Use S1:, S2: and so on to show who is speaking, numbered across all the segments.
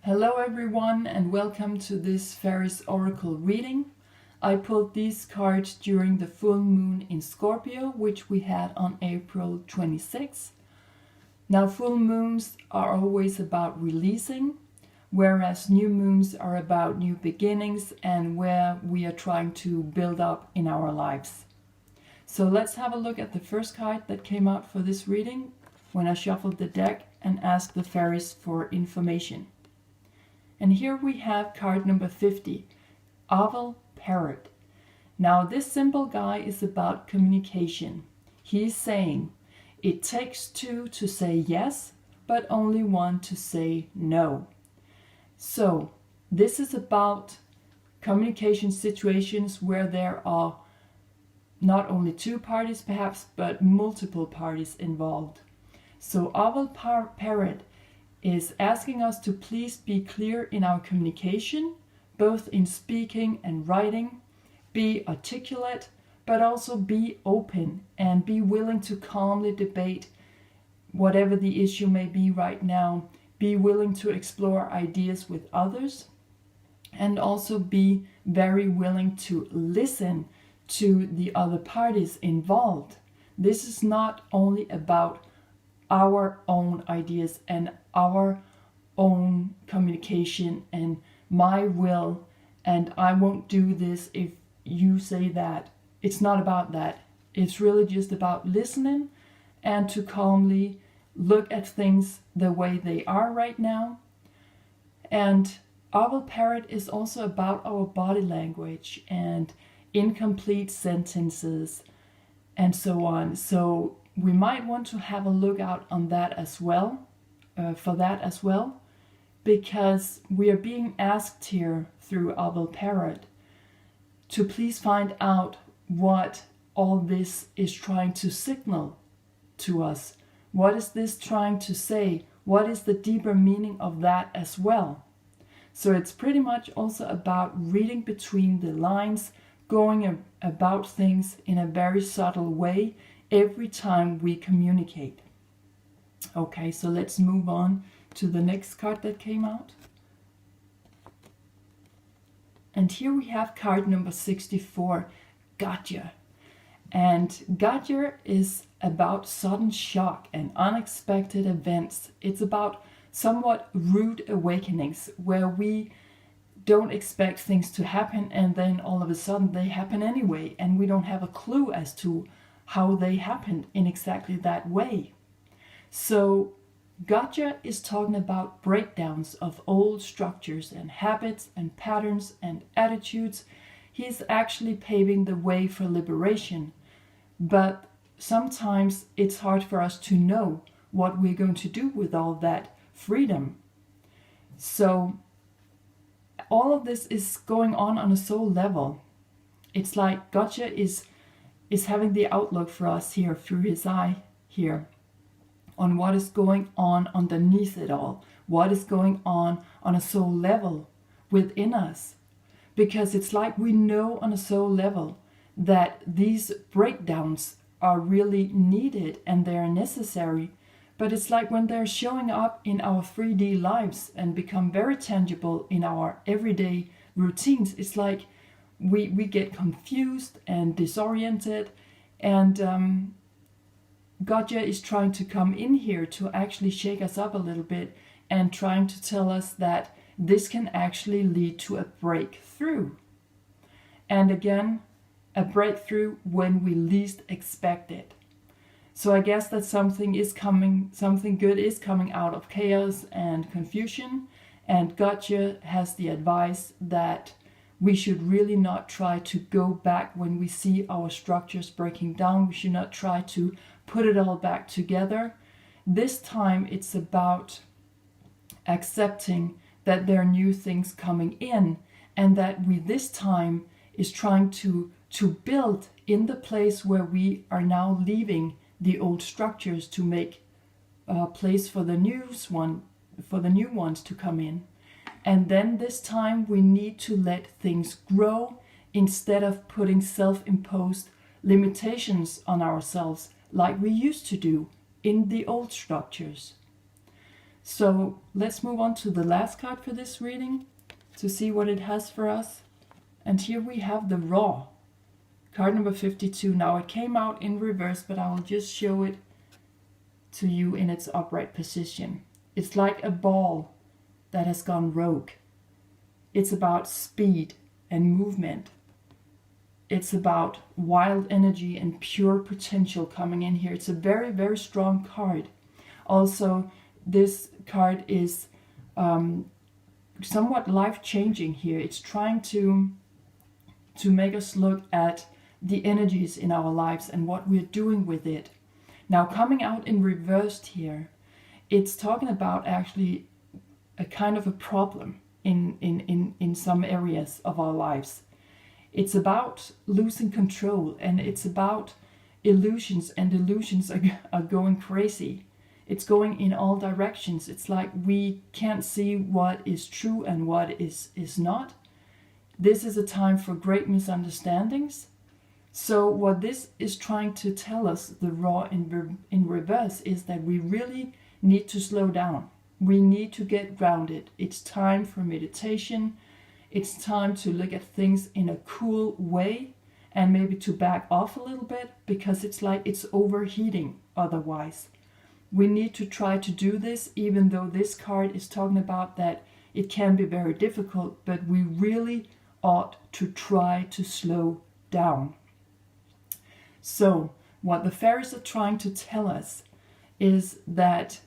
S1: Hello everyone and welcome to this Fairies Oracle reading. I pulled these cards during the full moon in Scorpio, which we had on April 26th. Now full moons are always about releasing, whereas new moons are about new beginnings and where we are trying to build up in our lives. So let's have a look at the first card that came out for this reading when I shuffled the deck and asked the fairies for information. And here we have card number 50, Owl Parrot. Now this simple guy is about communication. He's saying, it takes two to say yes, but only one to say no. So this is about communication situations where there are not only two parties perhaps, but multiple parties involved. So Owl Parrot is asking us to please be clear in our communication, both in speaking and writing, be articulate, but also be open and be willing to calmly debate whatever the issue may be right now, be willing to explore ideas with others, and also be very willing to listen to the other parties involved. This is not only about our own ideas and our own communication and my will and I won't do this if you say that. It's not about that. It's really just about listening and to calmly look at things the way they are right now. And Owl Parrot is also about our body language and incomplete sentences and so on. So we might want to have a look out on that as well, because we are being asked here through Owl Parrot to please find out what all this is trying to signal to us. What is this trying to say? What is the deeper meaning of that as well? So it's pretty much also about reading between the lines, going about things in a very subtle way every time we communicate. Okay, so let's move on to the next card that came out. And here we have card number 64, Gotcha. And Gotcha is about sudden shock and unexpected events. It's about somewhat rude awakenings where we don't expect things to happen and then all of a sudden they happen anyway and we don't have a clue as to how they happened in exactly that way. So Gotcha is talking about breakdowns of old structures and habits and patterns and attitudes. He's actually paving the way for liberation. But sometimes it's hard for us to know what we're going to do with all that freedom. So all of this is going on a soul level. It's like Gotcha is having the outlook for us here through his eye here on what is going on underneath it all, what is going on a soul level within us. Because it's like we know on a soul level that these breakdowns are really needed and they're necessary, but it's like when they're showing up in our 3D lives and become very tangible in our everyday routines, it's like we get confused and disoriented, and Gotcha is trying to come in here to actually shake us up a little bit and trying to tell us that this can actually lead to a breakthrough. And again, a breakthrough when we least expect it. So I guess that something good is coming out of chaos and confusion, and Gotcha has the advice that we should really not try to go back when we see our structures breaking down. We should not try to put it all back together. This time it's about accepting that there are new things coming in and that we this time is trying to build in the place where we are now leaving the old structures to make place for the new ones to come in. And then this time we need to let things grow instead of putting self-imposed limitations on ourselves like we used to do in the old structures. So let's move on to the last card for this reading to see what it has for us. And here we have the Raw, card number 52. Now it came out in reverse, but I will just show it to you in its upright position. It's like a ball that has gone rogue. It's about speed and movement. It's about wild energy and pure potential coming in here. It's a very, very strong card. Also, this card is somewhat life-changing here. It's trying to make us look at the energies in our lives and what we're doing with it. Now, coming out in reversed here, it's talking about actually a kind of a problem in some areas of our lives. It's about losing control, and it's about illusions, and illusions are going crazy. It's going in all directions. It's like we can't see what is true and what is not. This is a time for great misunderstandings. So what this is trying to tell us, the Raw in reverse, is that we really need to slow down. We need to get grounded. It's time for meditation. It's time to look at things in a cool way and maybe to back off a little bit, because it's like it's overheating otherwise. We need to try to do this, even though this card is talking about that it can be very difficult, but we really ought to try to slow down. So what the fairies are trying to tell us is that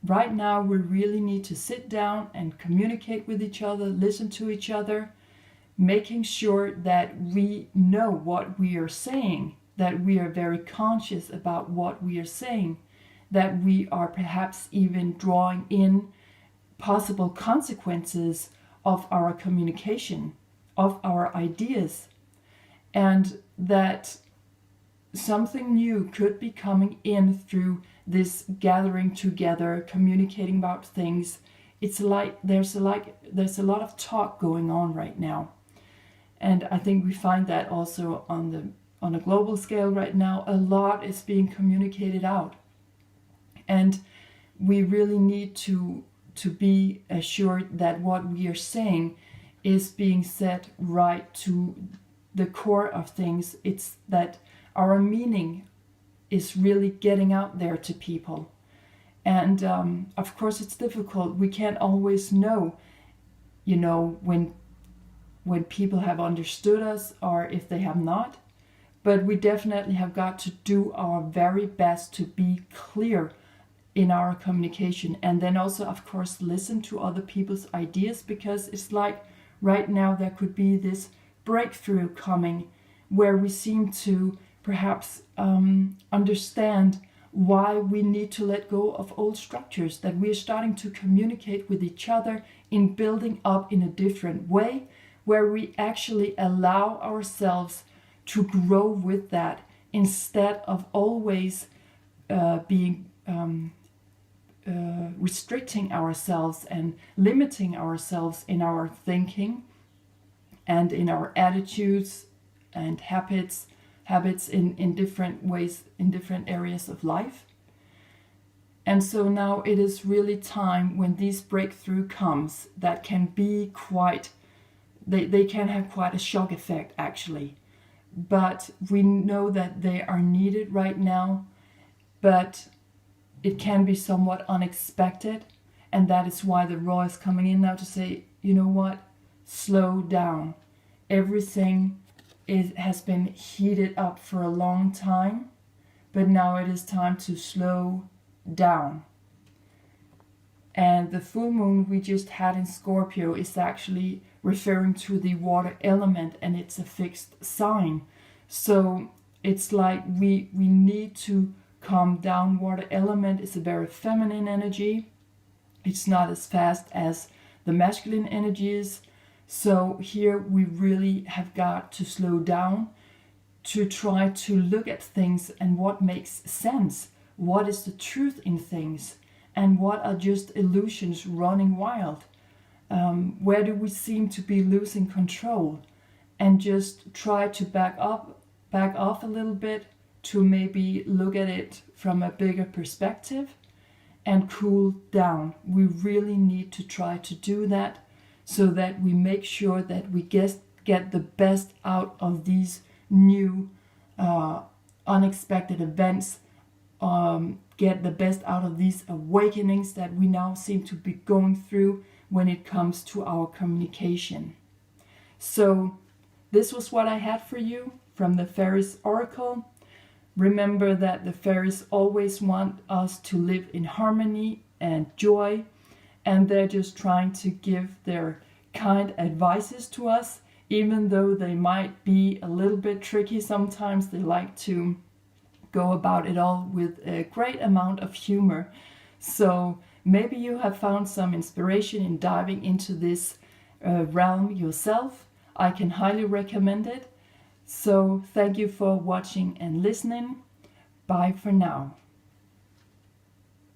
S1: right now we really need to sit down and communicate with each other, listen to each other, making sure that we know what we are saying, that we are very conscious about what we are saying, that we are perhaps even drawing in possible consequences of our communication, of our ideas, and that something new could be coming in through this gathering together, communicating about things. It's like there's a lot of talk going on right now, and I think we find that also on a global scale right now. A lot is being communicated out, and we really need to be assured that what we are saying is being said right to the core of things. It's that our meaning is really getting out there to people. And of course it's difficult. We can't always know, when people have understood us or if they have not. But we definitely have got to do our very best to be clear in our communication. And then also, of course, listen to other people's ideas, because it's like right now there could be this breakthrough coming where we seem to perhaps understand why we need to let go of old structures, that we are starting to communicate with each other in building up in a different way, where we actually allow ourselves to grow with that, instead of always being restricting ourselves and limiting ourselves in our thinking and in our attitudes and habits in different ways, in different areas of life. And so now it is really time, when these breakthrough comes, that can be quite, they can have quite a shock effect actually. But we know that they are needed right now, but it can be somewhat unexpected. And that is why the Raw is coming in now to say, you know what, slow down. Everything has been heated up for a long time, but now it is time to slow down. And the full moon we just had in Scorpio is actually referring to the water element, and it's a fixed sign. So it's like we need to calm down. Water element is a very feminine energy. It's not as fast as the masculine energy is. So here we really have got to slow down, to try to look at things and what makes sense, what is the truth in things, and what are just illusions running wild. Where do we seem to be losing control, and just try to back off a little bit, to maybe look at it from a bigger perspective, and cool down. We really need to try to do that so that we make sure that we get the best out of these new unexpected events, get the best out of these awakenings that we now seem to be going through when it comes to our communication. So this was what I had for you from the Fairies Oracle. Remember that the fairies always want us to live in harmony and joy, and they're just trying to give their kind advices to us, even though they might be a little bit tricky sometimes. They like to go about it all with a great amount of humor. So maybe you have found some inspiration in diving into this realm yourself. I can highly recommend it. So thank you for watching and listening. Bye for now.